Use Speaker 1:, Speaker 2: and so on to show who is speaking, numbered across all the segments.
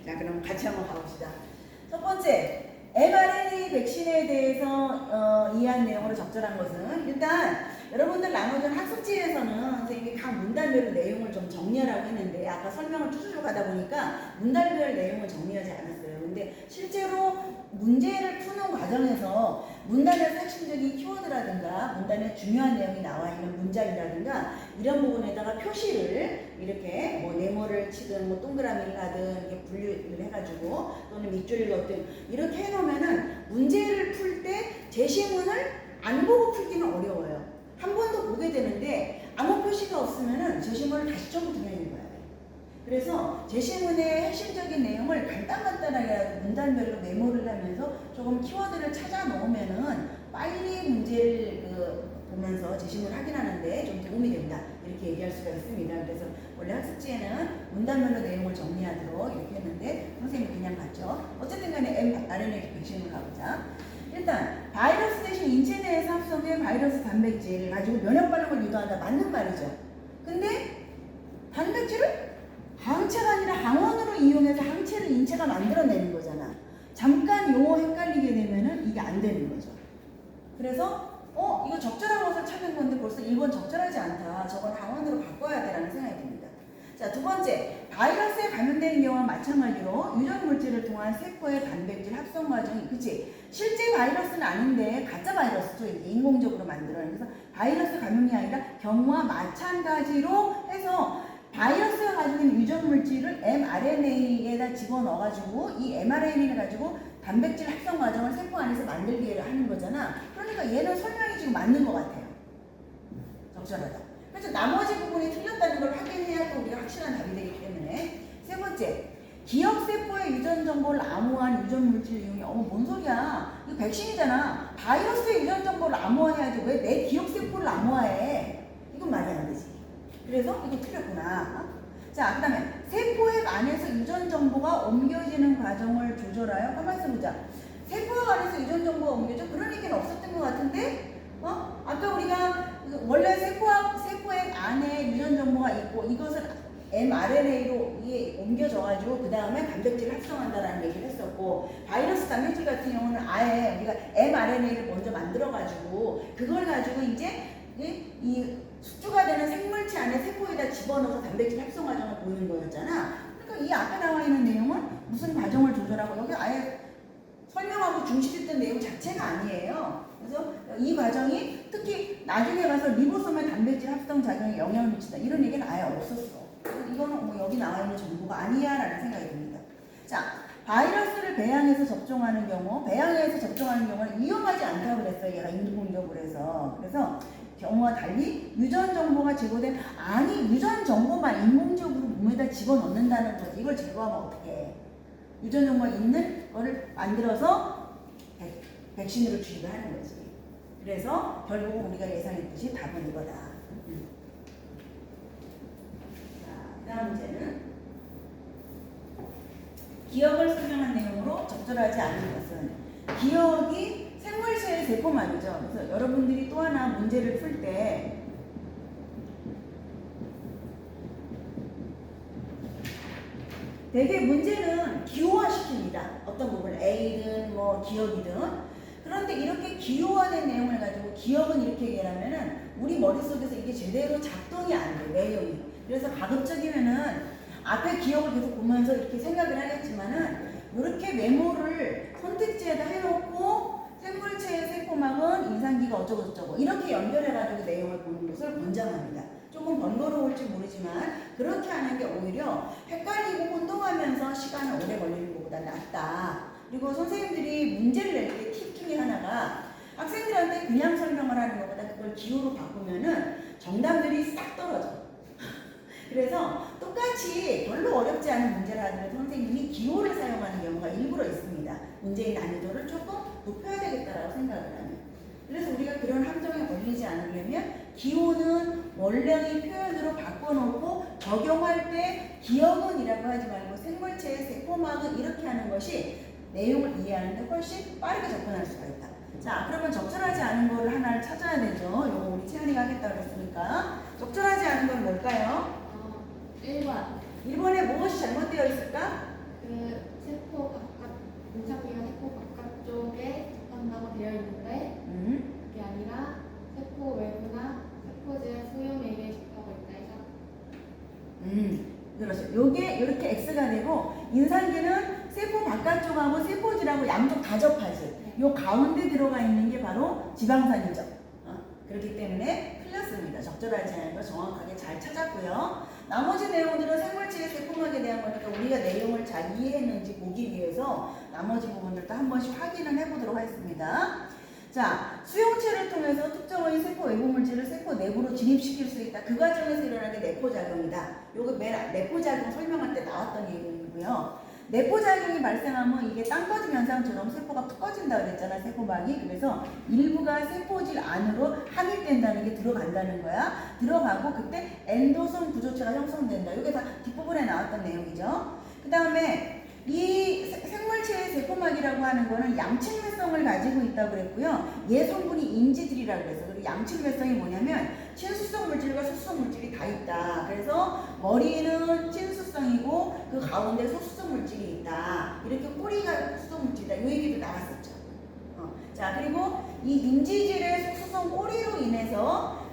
Speaker 1: 자, 그럼 같이 한번 가봅시다. 첫 번째, mRNA 백신에 대해서 이해한 내용으로 적절한 것은 일단 여러분들 나눠준 학습지에서는 선생님이 각 문단별 내용을 좀 정리하라고 했는데 아까 설명을 쭉쭉 가다 보니까 문단별 내용을 정리하지 않았어요. 근데 실제로 문제를 푸는 과정에서 문단의 핵심적인 키워드라든가 문단에 중요한 내용이 나와 있는 문장이라든가 이런 부분에다가 표시를 이렇게 뭐 네모를 치든 뭐 동그라미를 하든 이렇게 분류를 해가지고 또는 밑줄을 걷든 이렇게 해놓으면은 문제를 풀 때 제시문을 안 보고 풀기는 어려워요. 한 번 더 보게 되는데 아무 표시가 없으면은 제시문을 다시 처음부터 그냥 읽어야 돼요. 그래서 제시문의 핵심적인 내용을 간단하게 문단별로 메모를 하면서 조금 키워드를 찾아 놓으면은 빨리 문제를 보면서 제시문을 확인하는데 좀 도움이 된다. 이렇게 얘기할 수가 있습니다. 그래서 원래 학습지에는 문단별로 내용을 정리하도록 이렇게 했는데 선생님이 그냥 갔죠. 어쨌든 간에 mRNA 백신을 가보자. 일단 바이러스 대신 인체 내에서 합성된 바이러스 단백질을 가지고 면역 반응을 유도한다. 맞는 말이죠. 근데 단백질을 항체가 아니라 항원으로 이용해서 항체를 인체가 만들어내는 거잖아. 잠깐 용어 헷갈리게 되면은 이게 안 되는 거죠. 그래서 이거 적절한 것을 찾는 건데 벌써 1번 적절하지 않다. 저건 항원으로 바꿔야 돼라는 생각이 듭니다. 자, 두 번째, 바이러스에 감염되는 경우와 마찬가지로 유전 물질을 통한 세포의 단백질 합성 과정이 그치? 실제 바이러스는 아닌데 가짜 바이러스죠. 인공적으로 만들어낸. 그래서 바이러스 감염이 아니라 경우와 마찬가지로 해서 바이러스가 가지고 있는 유전 물질을 mRNA에다 집어넣어가지고 이 mRNA를 가지고 단백질 합성 과정을 세포 안에서 만들게 하는 거잖아. 그러니까 얘는 설명이 지금 맞는 것 같아요. 적절하다. 그래서 나머지 부분이 틀렸다는 걸 확인해야 또 우리가 확실한 답이 되기 때문에. 세 번째, 기억세포의 유전 정보를 암호화한 유전 물질을 이용해. 뭔 소리야? 이거 백신이잖아. 바이러스의 유전 정보를 암호화해야지. 왜 내 기억세포를 암호화해? 이건 말이 안 되지. 그래서 이거 틀렸구나. 자, 그 다음에 세포핵 안에서 유전 정보가 옮겨지는 과정을 조절하여. 가만있어 보자. 세포핵 안에서 유전 정보가 옮겨져? 그런 얘기는 없었던 것 같은데? 아까 우리가 원래 세포핵 안에 유전 정보가 있고 이것을 mRNA로 옮겨져가지고 그 다음에 단백질을 합성한다라는 얘기를 했었고 바이러스 단백질 같은 경우는 아예 우리가 mRNA를 먼저 만들어가지고 그걸 가지고 이제 이 숙주가 되는 생물체 안에 세포에다 집어넣어서 단백질 합성 과정을 보이는 거였잖아. 그러니까 이 앞에 나와 있는 내용은 무슨 과정을 조절하고 여기 아예 설명하고 중시했던 내용 자체가 아니에요. 그래서 이 과정이 특히 나중에 가서 리보솜의 단백질 합성 작용에 영향을 미친다. 이런 얘기는 아예 없었어. 이거는 뭐 여기 나와 있는 정보가 아니야 라는 생각이 듭니다. 자, 바이러스를 배양해서 접종하는 경우, 배양해서 접종하는 경우는 위험하지 않다고 그랬어요. 얘가 인공적으로 해서. 그래서 경우와 달리 유전 정보가 제거된 유전 정보만 인공적으로 몸에다 집어넣는다는 거지. 이걸 제거하면 어떻게 해? 유전 정보가 있는 거를 만들어서 백신으로 주입을 하는 거지. 그래서 결국 우리가 예상했듯이 답은 이거다. 자, 다음 문제는 기억을 설명한 내용으로 적절하지 않은 것은 기억이 생물체의 세포 말이죠. 그래서 여러분들이 또 하나 문제를 풀 때 대개 문제는 기호화시킵니다. 어떤 부분을 A든 뭐 기억이든. 그런데 이렇게 기호화된 내용을 가지고 기억은 이렇게 얘기하면은 우리 머릿속에서 이게 제대로 작동이 안 돼, 내용이. 그래서 가급적이면은 앞에 기억을 계속 보면서 이렇게 생각을 하겠지만은 이렇게 메모를 선택지에다 해놓고 생물체의 세포막은 인상기가 어쩌고저쩌고 이렇게 연결해가지고 내용을 보는 것을 권장합니다. 조금 번거로울지 모르지만 그렇게 하는 게 오히려 헷갈리고 혼동하면서 시간이 오래 걸리는 것보다 낫다. 그리고 선생님들이 문제를 낼 때 팁 중에 하나가 학생들한테 그냥 설명을 하는 것보다 그걸 기호로 바꾸면은 정답들이 싹 떨어져. 그래서 똑같이 별로 어렵지 않은 문제를 하더라도 선생님이 기호를 사용하는 경우가 일부러 있습니다. 문제의 난이도를 조금 높여야 되겠다라고 생각을 하면. 그래서 우리가 그런 함정에 걸리지 않으려면 기호는 원래의 표현으로 바꿔놓고 적용할 때 기억은이라고 하지 말고 생물체의 세포막은 이렇게 하는 것이 내용을 이해하는데 훨씬 빠르게 접근할 수가 있다. 자, 그러면 적절하지 않은 거를 하나를 찾아야 되죠. 요거 우리 채연이가 하겠다고 그랬으니까. 적절하지 않은 건 뭘까요?
Speaker 2: 1번.
Speaker 1: 1번에 무엇이 잘못되어 있을까?
Speaker 2: 그 인상기가 세포 바깥쪽에 접한다고 되어 있는데 그게 아니라 세포 외부나 세포질 소염액에 접하고 있다 해서
Speaker 1: 그렇죠. 요게 이렇게 X가 되고 인산기는 세포 바깥쪽하고 세포질하고 양쪽 다 접하지. 요 가운데 들어가 있는 게 바로 지방산이죠. 그렇기 때문에 틀렸습니다. 적절하지 않은 거 정확하게 잘 찾았고요. 나머지 내용들은 생물체의 세포막에 대한 거니까 우리가 내용을 잘 이해했는지 보기 위해서 나머지 부분들도 한 번씩 확인을 해보도록 하겠습니다. 자, 수용체를 통해서 특정의 세포 외부 물질을 세포 내부로 진입시킬 수 있다. 그 과정에서 일어나는 게 내포작용이다. 요거 맨 내포작용 설명할 때 나왔던 얘기고요. 내포작용이 발생하면 이게 땅 꺼짐 현상처럼 세포가 푹 꺼진다 그랬잖아, 세포막이. 그래서 일부가 세포질 안으로 함유된다는 게 들어간다는 거야. 들어가고 그때 엔도솜 구조체가 형성된다. 이게 다 뒷부분에 나왔던 내용이죠. 그 다음에 이 생물체의 세포막이라고 하는 거는 양측매성을 가지고 있다고 그랬고요. 얘 성분이 인지들이라고 그래서 그리고 양측매성이 뭐냐면 친수성 물질과 소수성 물질이 다 있다. 그래서 머리는 친수성이고 그 가운데 소수성 물질이 있다. 이렇게 꼬리가 소수성 물질이다. 이 얘기도 나왔었죠. 자, 그리고 이 인지질의 소수성 꼬리로 인해서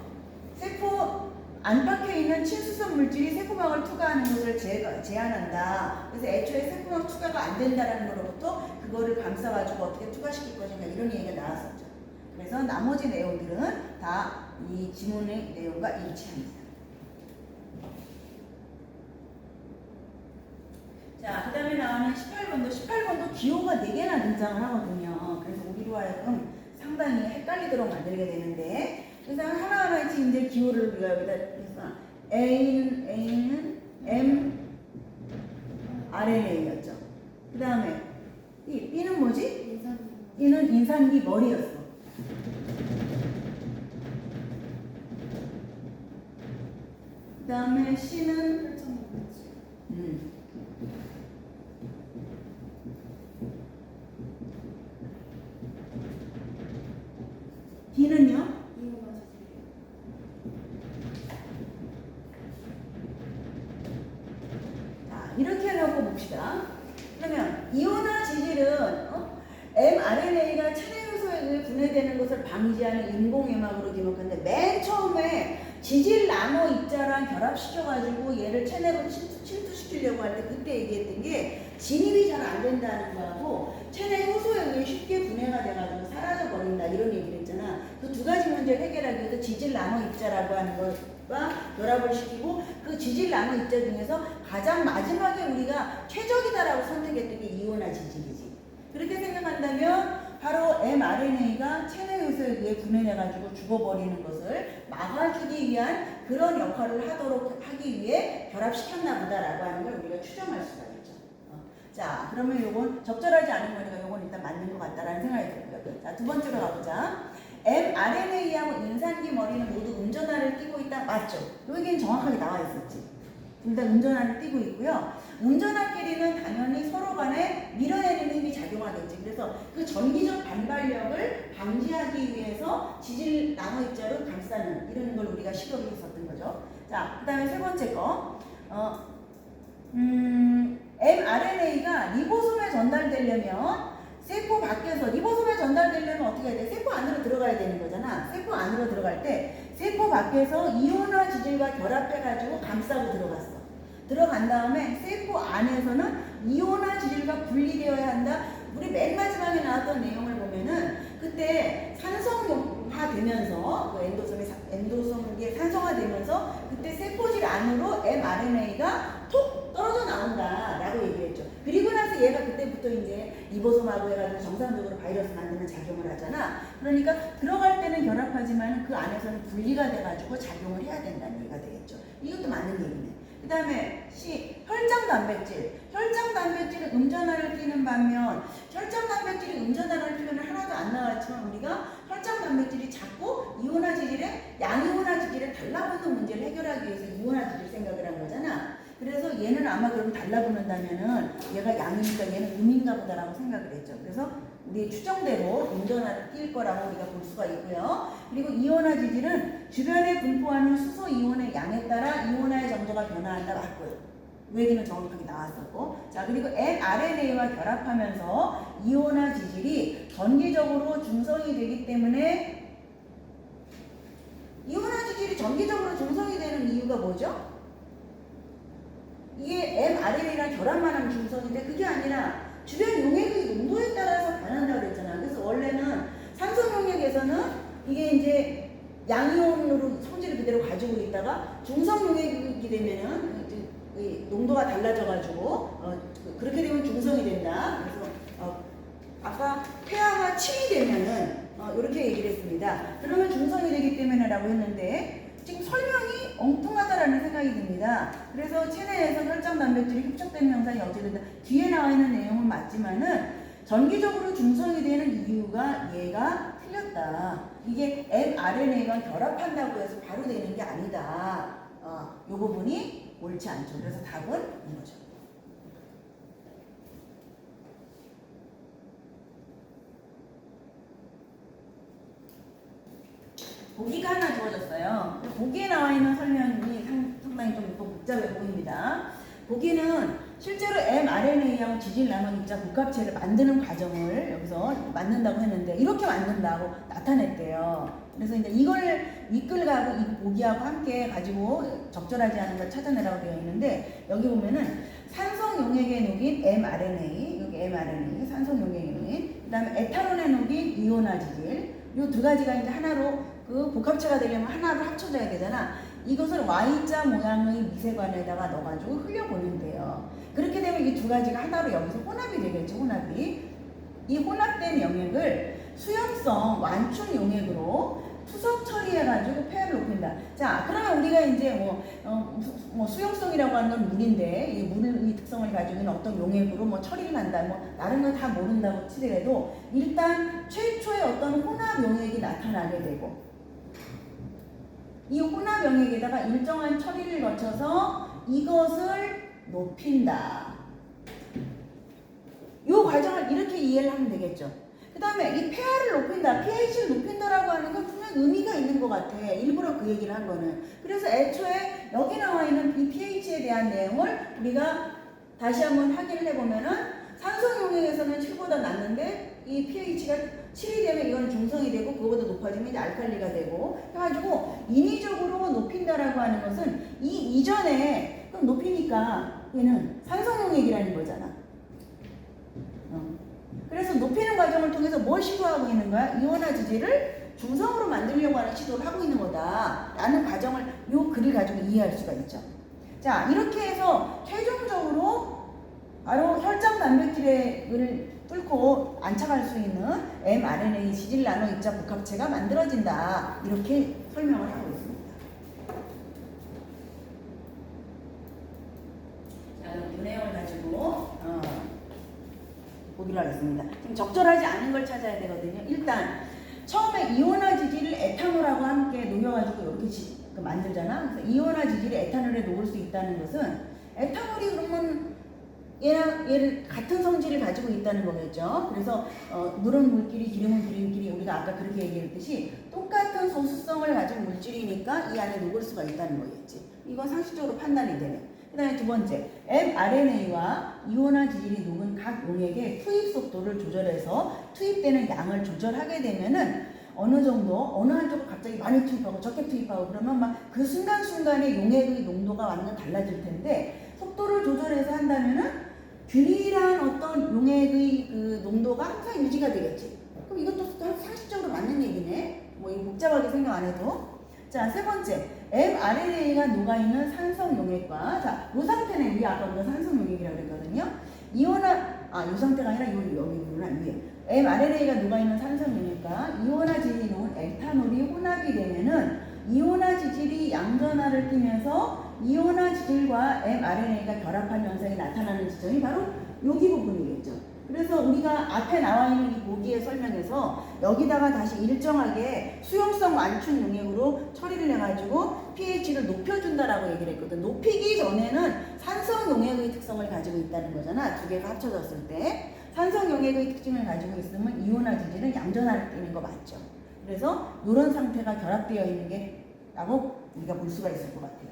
Speaker 1: 세포 안팎에 있는 친수성 물질이 세포막을 투과하는 것을 제한한다. 그래서 애초에 세포막 투과가 안 된다는 것로부터 그거를 감싸가지고 어떻게 투과시킬 것인가 이런 얘기가 나왔었죠. 그래서 나머지 내용들은 다 이 지문의 내용과 일치합니다. 자, 그 다음에 나오는 18번도 기호가 4개나 등장을 하거든요. 그래서 우리로 하여금 상당히 헷갈리도록 만들게 되는데 그래서 하나하나 이제 기호를 우리가 여기다 해서 A는 mRNA였죠. 그 다음에 B는 뭐지? B는 인산기 머리였어. 그 다음에 C는 D는요? 자, 이렇게 해놓고 봅시다. 그러면 이온화 지질은 mRNA가 체내 요소에 의해 분해되는 것을 방지하는 인공외막으로 기록하는데 맨 처음에 지질 나노 입자랑 결합시켜가지고 얘를 체내로 침투시키려고 할 때 그때 얘기했던 게 진입이 잘 안 된다는 거하고 체내 효소에 의해 쉽게 분해가 돼가지고 사라져버린다 이런 얘기를 했잖아. 그 두 가지 문제를 해결하기 위해서 지질 나노 입자라고 하는 것과 결합을 시키고 그 지질 나노 입자 중에서 가장 마지막에 우리가 최적이다라고 선택했던 게 이온화 지질이지. 그렇게 생각한다면 바로 mRNA가 체내 요소에 의해 분해해가지고 죽어버리는 것을 막아주기 위한 그런 역할을 하기 위해 결합시켰나 보다라고 하는 걸 우리가 추정할 수가 있죠. 자, 그러면 요건 적절하지 않은 거니까 요건 일단 맞는 것 같다라는 생각이 들고요. 자, 두 번째로 가보자. mRNA하고 인산기 머리는 모두 음전하를 띠고 있다. 맞죠? 여기는 정확하게 나와 있었지. 둘 다 음전하를 띠고 있고요. 음전하끼리는 당연히 서로 간에 밀어내는 힘이 작용하겠지. 그래서 그 전기적 반발력을 방지하기 위해서 지질 나노 입자로 감싸는 이런 걸 우리가 시도를 했었던 거죠. 자, 그 다음에 세 번째 거. mRNA가 리보솜에 전달되려면 세포 밖에서 리보솜에 전달되려면 어떻게 해야 돼? 세포 안으로 들어가야 되는 거잖아. 세포 안으로 들어갈 때 세포 밖에서 이온화 지질과 결합해가지고 감싸고 들어갔어. 들어간 다음에 세포 안에서는 이온화 지질과 분리되어야 한다. 우리 맨 마지막에 나왔던 내용을 보면은 그때 산성화 되면서 그 엔도솜이 산성화되면서 그때 세포질 안으로 mRNA가 톡 떨어져 나온다라고 얘기했죠. 그리고 나서 얘가 그때부터 이제 리보솜하고 해가지고 정상적으로 바이러스 만드는 작용을 하잖아. 그러니까 들어갈 때는 결합하지만 그 안에서는 분리가 돼가지고 작용을 해야 된다는 얘기가 되겠죠. 이것도 맞는 얘기네. 그 다음에 C. 혈장 단백질. 혈장 단백질은 음전하를 띠는 반면 혈장 단백질이 음전하를 띠면 하나도 안 나왔지만 우리가 혈장 단백질이 작고 이온화 지질에 양이온화 지질에 달라붙는 문제를 해결하기 위해서 이온화 지질 생각을 한 거잖아. 그래서 얘는 아마 그럼 달라붙는다면은 얘가 양이니까 얘는 음인가 보다라고 생각을 했죠. 그래서 우리의 추정대로 음전하를 띌 거라고 우리가 볼 수가 있고요. 그리고 이온화 지질은 주변에 분포하는 수소 이온의 양에 따라 이온화의 정도가 변화한다 맞고요. 그 얘기는 정확하게 나왔었고. 자, 자, 그리고 mRNA와 결합하면서 이온화 지질이 전기적으로 중성이 되기 때문에 이온화 지질이 전기적으로 중성이 되는 이유가 뭐죠? 이게 mRNA랑 결합만 하면 중성이 돼. 그게 아니라 주변 용액의 농도에 따라서 변한다고 그랬잖아. 그래서 원래는 산소 용액에서는 이게 이제 양이온으로 성질을 그대로 가지고 있다가 중성 용액이 되면은 이 농도가 달라져가지고 그렇게 되면 중성이 된다. 그래서 아까 폐하가 7이 되면은 이렇게 얘기를 했습니다. 그러면 중성이 되기 때문에라고 했는데 지금 설명이 엉뚱하다라는 생각이 듭니다. 그래서 체내에서 혈장 단백질이 흡착되는 현상이 어찌됐든 뒤에 나와 있는 내용은 맞지만은 전기적으로 중성이 되는 이유가 얘가 틀렸다. 이게 mRNA가 결합한다고 해서 바로 되는 게 아니다. 이 부분이 옳지 않죠. 그래서 답은 이거죠. 보기가 하나 주어졌어요. 보기에 나와 있는 설명이 상당히 좀 복잡해 보입니다. 보기는 실제로 mRNA하고 지질 나눠 입자 복합체를 만드는 과정을 여기서 만든다고 했는데 이렇게 만든다고 나타냈대요. 그래서 이제 이걸 이끌가고 이 보기하고 함께 가지고 적절하지 않은 걸 찾아내라고 되어 있는데 여기 보면은 산성 용액에 녹인 mRNA, 여기 mRNA, 산성 용액에 녹인, 그 다음에 에탄올에 녹인 이온화 지질, 이 두 가지가 이제 하나로 그 복합체가 되려면 하나로 합쳐져야 되잖아. 이것을 Y자 모양의 미세관에다가 넣어가지고 흘려보낸대요. 그렇게 되면 이 두 가지가 하나로 여기서 혼합이 되겠죠, 혼합이. 이 혼합된 용액을 수용성 완충 용액으로 투석 처리해가지고 폐하를 높인다. 자, 그러면 우리가 이제 수용성이라고 하는 건 물인데, 이 물의 특성을 가지고 있는 어떤 용액으로 처리를 한다. 다른 건 다 모른다고 치더라도, 일단 최초의 어떤 혼합 용액이 나타나게 되고, 이 혼합 용액에다가 일정한 처리를 거쳐서 이것을 높인다. 이 과정을 이렇게 이해를 하면 되겠죠. 그 다음에 이 폐하를 높인다, pH를 높인다라고 하는 건 분명 의미가 있는 것 같아. 일부러 그 얘기를 한 거는. 그래서 애초에 여기 나와 있는 이 pH에 대한 내용을 우리가 다시 한번 확인을 해보면은 산소 용액에서는 7보다 낮는데 이 pH가 7이 되면 이건 중성이 되고 그거보다 높아지면 이제 알칼리가 되고 해가지고 인위적으로 높인다라고 하는 것은 이 이전에 그럼 높이니까 얘는 산소 용액이라는 거잖아. 그래서 높이는 과정을 통해서 뭘 시도하고 있는 거야? 이온화 지질을 중성으로 만들려고 하는 시도를 하고 있는 거다 라는 과정을 요 글을 가지고 이해할 수가 있죠. 자, 이렇게 해서 최종적으로 바로 혈장 단백질을 뚫고 안착할 수 있는 mRNA 지질 나노 입자 복합체가 만들어진다. 이렇게 설명을 하고 있습니다. 자, 그럼 이 내용을 가지고 보기로 하겠습니다. 지금 적절하지 않은 걸 찾아야 되거든요. 일단 처음에 이온화 지질을 에탄올하고 함께 녹여가지고 이렇게 만들잖아. 그래서 이온화 지질이 에탄올에 녹을 수 있다는 것은 에탄올이 그러면 얘를 같은 성질을 가지고 있다는 거겠죠. 그래서 물은 물끼리, 기름은 기름끼리 우리가 아까 그렇게 얘기했듯이 똑같은 소수성을 가진 물질이니까 이 안에 녹을 수가 있다는 거겠지. 이건 상식적으로 판단이 되네. 그 다음에 두 번째, mRNA와 이온화 지질이 녹은 각 용액의 투입 속도를 조절해서 투입되는 양을 조절하게 되면은 어느 정도, 어느 한쪽을 갑자기 많이 투입하고 적게 투입하고 그러면 막 그 순간순간에 용액의 농도가 완전 달라질 텐데 속도를 조절해서 한다면은 균일한 어떤 용액의 그 농도가 항상 유지가 되겠지. 그럼 이것도 상식적으로 맞는 얘기네. 이거 복잡하게 생각 안 해도. 자, 세 번째, mRNA가 녹아있는 산성 용액과, 자, 이 상태는 위에 아까 우리가 산성 용액이라고 그랬거든요. 이 상태가 아니라 여기구나, 위에. mRNA가 녹아있는 산성 용액과 이온화 지질이 녹은 에탄올이 혼합이 되면은 이온화 지질이 양전하를 띠면서 이온화 지질과 mRNA가 결합한 현상이 나타나는 지점이 바로 여기 부분이겠죠. 그래서 우리가 앞에 나와 있는 이 보기의 설명에서 여기다가 다시 일정하게 수용성 완충 용액으로 처리를 해가지고 pH를 높여준다라고 얘기를 했거든. 높이기 전에는 산성 용액의 특성을 가지고 있다는 거잖아. 두 개가 합쳐졌을 때. 산성 용액의 특징을 가지고 있으면 이온화 지질은 양전하를 띠는 거 맞죠. 그래서 이런 상태가 결합되어 있는 게 라고 우리가 볼 수가 있을 것 같아요.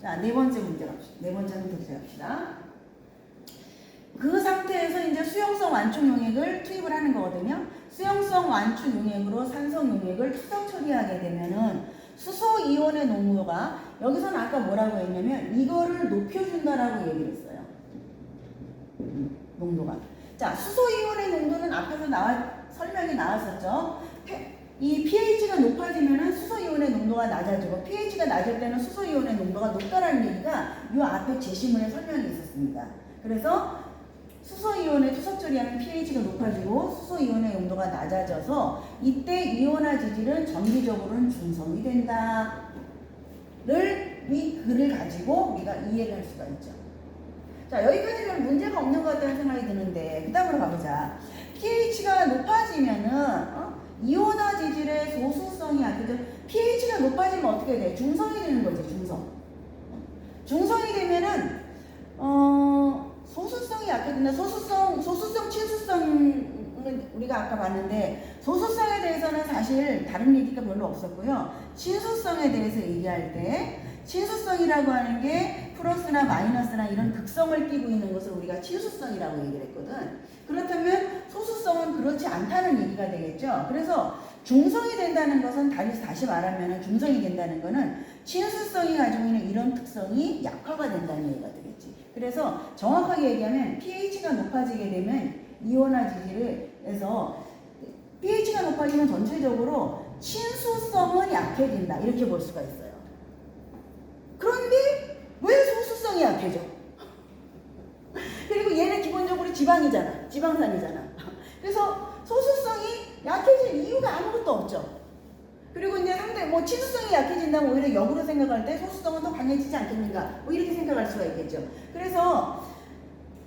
Speaker 1: 자, 네 번째 문제 갑시다. 네 번째 문제 갑시다. 그 상태에서 이제 수용성 완충 용액을 투입을 하는 거거든요. 수용성 완충 용액으로 산성 용액을 투석 처리하게 되면은 수소 이온의 농도가 여기서는 아까 뭐라고 했냐면 이거를 높여준다라고 얘기를 했어요. 농도가. 자, 수소 이온의 농도는 앞에서 설명이 나왔었죠. 이 pH가 높아지면은 수소 이온의 농도가 낮아지고 pH가 낮을 때는 수소 이온의 농도가 높다라는 얘기가 이 앞에 제시문에 설명이 있었습니다. 그래서 수소 이온의 투석 처리하면 pH가 높아지고 수소 이온의 농도가 낮아져서 이때 이온화 지질은 정기적으로는 중성이 된다를 이 글을 가지고 우리가 이해를 할 수가 있죠. 자, 여기까지는 문제가 없는 것 같다는 생각이 드는데 그 다음으로 가보자. pH가 높아지면은 이온화 지질의 소수성이 약해져. pH가 높아지면 어떻게 돼? 중성이 되는 거지, 중성. 중성이 되면은 소수성이 약해진다. 소수성, 친수성은 우리가 아까 봤는데 소수성에 대해서는 사실 다른 얘기가 별로 없었고요. 친수성에 대해서 얘기할 때 친수성이라고 하는 게 플러스나 마이너스나 이런 극성을 띠고 있는 것을 우리가 친수성이라고 얘기를 했거든. 그렇다면 소수성은 그렇지 않다는 얘기가 되겠죠. 그래서 중성이 된다는 것은 다시 말하면 중성이 된다는 것은 친수성이 가지고 있는 이런 특성이 약화가 된다는 얘기가 되겠지. 그래서 정확하게 얘기하면 pH가 높아지게 되면 이온화 지질에서 pH가 높아지면 전체적으로 친수성은 약해진다. 이렇게 볼 수가 있어요. 그런데 왜 소수성이 약해져? 그리고 얘는 기본적으로 지방이잖아. 지방산이잖아. 그래서 소수성이 약해질 이유가 아무것도 없죠. 그리고 이제 상대 친수성이 약해진다면 오히려 역으로 생각할 때 소수성은 더 강해지지 않겠는가? 이렇게 생각할 수가 있겠죠. 그래서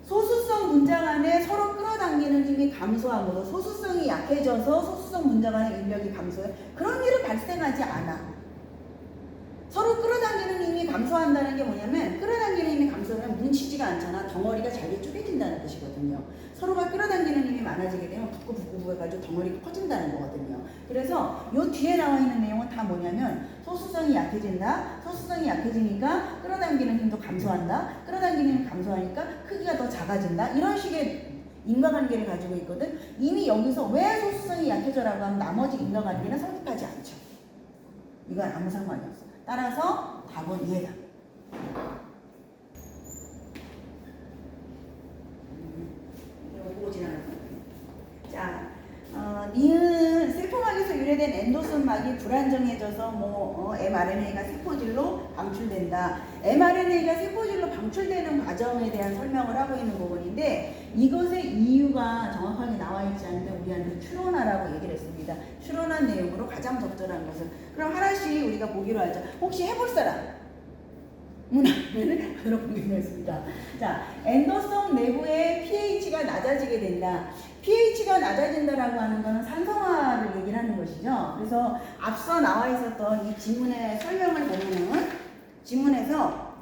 Speaker 1: 소수성 문장 안에 서로 끌어당기는 힘이 감소함으로 소수성이 약해져서 소수성 문장 안의 인력이 감소해. 그런 일은 발생하지 않아. 서로 끌어당기는 힘이 감소한다는 게 뭐냐면 끌어당기는 힘이 감소하면 뭉치지가 않잖아. 덩어리가 잘게 쪼개진다는 뜻이거든요. 서로가 끌어당기는 힘이 많아지게 되면 붙고 해가지고 덩어리가 커진다는 거거든요. 그래서 요 뒤에 나와 있는 내용은 다 뭐냐면 소수성이 약해진다. 소수성이 약해지니까 끌어당기는 힘도 감소한다. 끌어당기는 힘이 감소하니까 크기가 더 작아진다. 이런 식의 인과관계를 가지고 있거든. 이미 여기서 왜 소수성이 약해져라고 하면 나머지 인과관계는 성립하지 않죠. 이건 아무 상관이 없어. 따라서 답은 얘다. 이거 보고 지나갈 거예요. 자, 니은 세포막에서 유래된 엔도손막이 불안정해져서 mRNA가 세포질로 방출된다. mRNA가 세포질로 방출되는 과정에 대한 설명을 하고 있는 부분인데 이것의 이유가 정확하게 나와 있지 않은데 우리한테 추론하라고 얘기를 했습니다. 추론한 내용으로 가장 적절한 것은 그럼 하나씩 우리가 보기로 하죠. 혹시 해볼 사람? 문항을 들어보기로 했습니다. 자, 엔도솜 내부의 pH가 낮아지게 된다. pH가 낮아진다라고 하는 것은 산성화를 얘기를 하는 것이죠. 그래서 앞서 나와 있었던 이 지문의 설명을 보면은 지문에서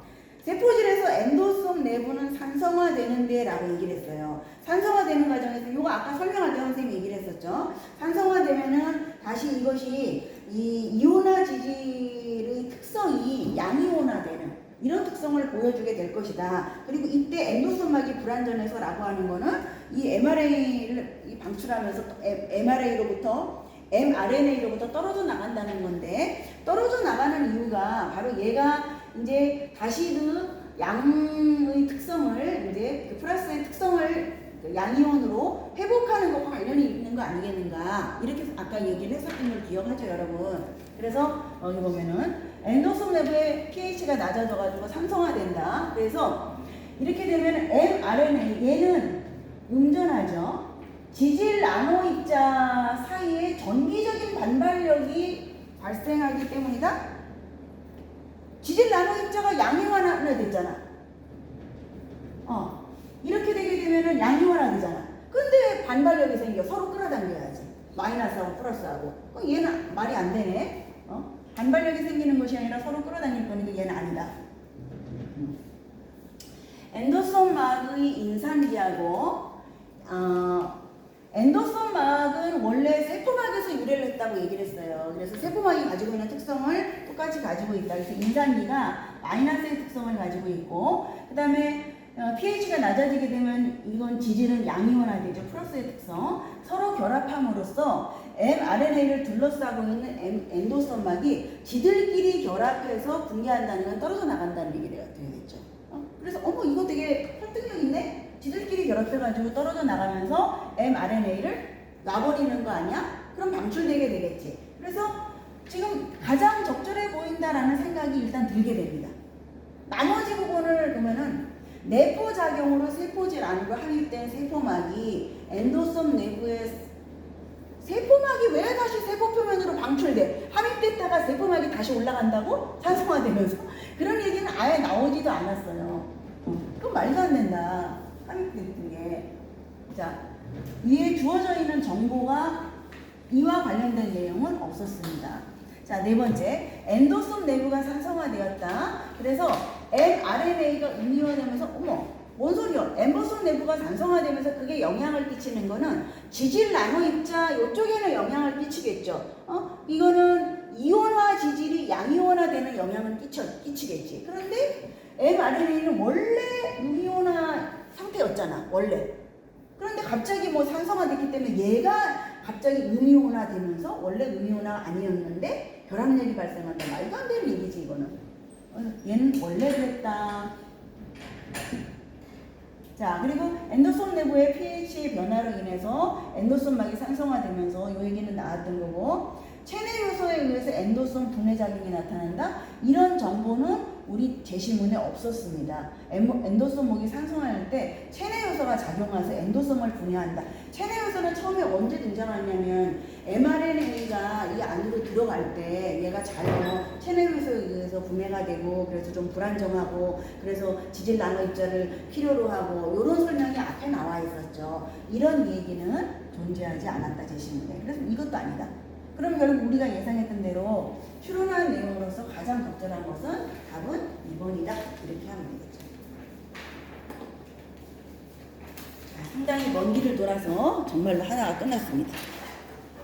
Speaker 1: 세포질에서 엔도솜 내부는 산성화되는데 라고 얘기를 했어요. 산성화되는 과정에서 이거 아까 설명할 때 선생님이 얘기를 했었죠. 산성화되면은 다시 이것이 이 이온화 지질의 특성이 양이온화되는 이런 특성을 보여주게 될 것이다. 그리고 이때 엔도솜막이 불완전해서 라고 하는 거는 이 mRNA를 방출하면서 mRNA로부터 mRNA로부터 떨어져 나간다는 건데 떨어져 나가는 이유가 바로 얘가 이제 다시 그 양의 특성을 이제 그 플러스의 특성을 양이온으로 회복하는 것과 관련이 있는 거 아니겠는가 이렇게 아까 얘기를 했었던 걸 기억하죠 여러분. 그래서 여기 보면은 엔도솜 내부의 pH가 낮아져가지고 산성화된다. 그래서 이렇게 되면 mRNA 얘는 음전하죠. 지질 나노 입자 사이에 전기적인 반발력이 발생하기 때문이다. 지질 나노 입자가 양이완화 됐잖아. 이렇게 되게 되면은 양이완화 되잖아. 근데 반발력이 생겨. 서로 끌어당겨야지. 마이너스하고 플러스하고. 그럼 얘는 말이 안 되네. 반발력이 생기는 것이 아니라 서로 끌어당길 거니까 얘는 아니다. 엔도솜막의 인산기하고 엔도솜막은 원래 세포막에서 유래를 했다고 얘기를 했어요. 그래서 세포막이 가지고 있는 특성을 똑같이 가지고 있다. 그래서 인산기가 마이너스의 특성을 가지고 있고 그 다음에 pH가 낮아지게 되면 이건 지질은 양이온화되죠. 플러스의 특성. 서로 결합함으로써 mRNA를 둘러싸고 있는 엔도소막이 지들끼리 결합해서 붕괴한다는 건 떨어져 나간다는 얘기가 되겠죠. 그래서 이거 되게 설득력 있네? 지들끼리 결합해가지고 떨어져 나가면서 mRNA를 놔버리는 거 아니야? 그럼 방출되게 되겠지. 그래서 지금 가장 적절해 보인다라는 생각이 일단 들게 됩니다. 나머지 부분을 보면은 내포작용으로 세포질 안으로 함입된 세포막이 엔도솜 내부에 세포막이 왜 다시 세포 표면으로 방출돼? 함입됐다가 세포막이 다시 올라간다고? 산성화되면서? 그런 얘기는 아예 나오지도 않았어요. 그건 말도 안 된다. 함입됐던 게. 자, 위에 주어져 있는 정보가 이와 관련된 내용은 없었습니다. 자, 네 번째, 엔도솜 내부가 산성화되었다. 그래서 mRNA가 음이온하면서 뭔 소리야? 엔도솜 내부가 산성화되면서 그게 영향을 끼치는 거는 지질 나노 입자 이쪽에는 영향을 끼치겠죠. 이거는 이온화 지질이 양이온화되는 영향을 끼치겠지. 그런데 mRNA는 원래 음이온화 상태였잖아. 원래. 그런데 갑자기 뭐 산성화됐기 때문에 얘가 갑자기 음이온화되면서 원래 음이온화가 아니었는데 결합력이 발생한다. 말도 안 되는 얘기지 이거는. 얘는 원래 그랬다. 자, 그리고 엔도솜 내부의 pH 변화로 인해서 엔도솜막이 산성화되면서 이 얘기는 나왔던 거고, 체내 요소에 의해서 엔도솜 분해 작용이 나타난다. 이런 정보는 우리 제시문에 없었습니다. 엔도솜목이 산성화할 때 체내 요소가 작용해서 엔도솜을 분해한다. 체내 요소는 처음에 언제 등장하냐면 mRNA가 이 안으로 들어갈 때 얘가 자요 체내 요소에 의해서 분해가 되고 그래서 좀 불안정하고 그래서 지질 나노 입자를 필요로 하고 이런 설명이 앞에 나와 있었죠. 이런 얘기는 존재하지 않았다 제시문에. 그래서 이것도 아니다. 그럼 결국 우리가 예상했던 대로 추론한 내용으로서 가장 적절한 것은 답은 2번이다. 이렇게 하면 되겠죠. 자, 상당히 먼 길을 돌아서 정말로 하나가 끝났습니다.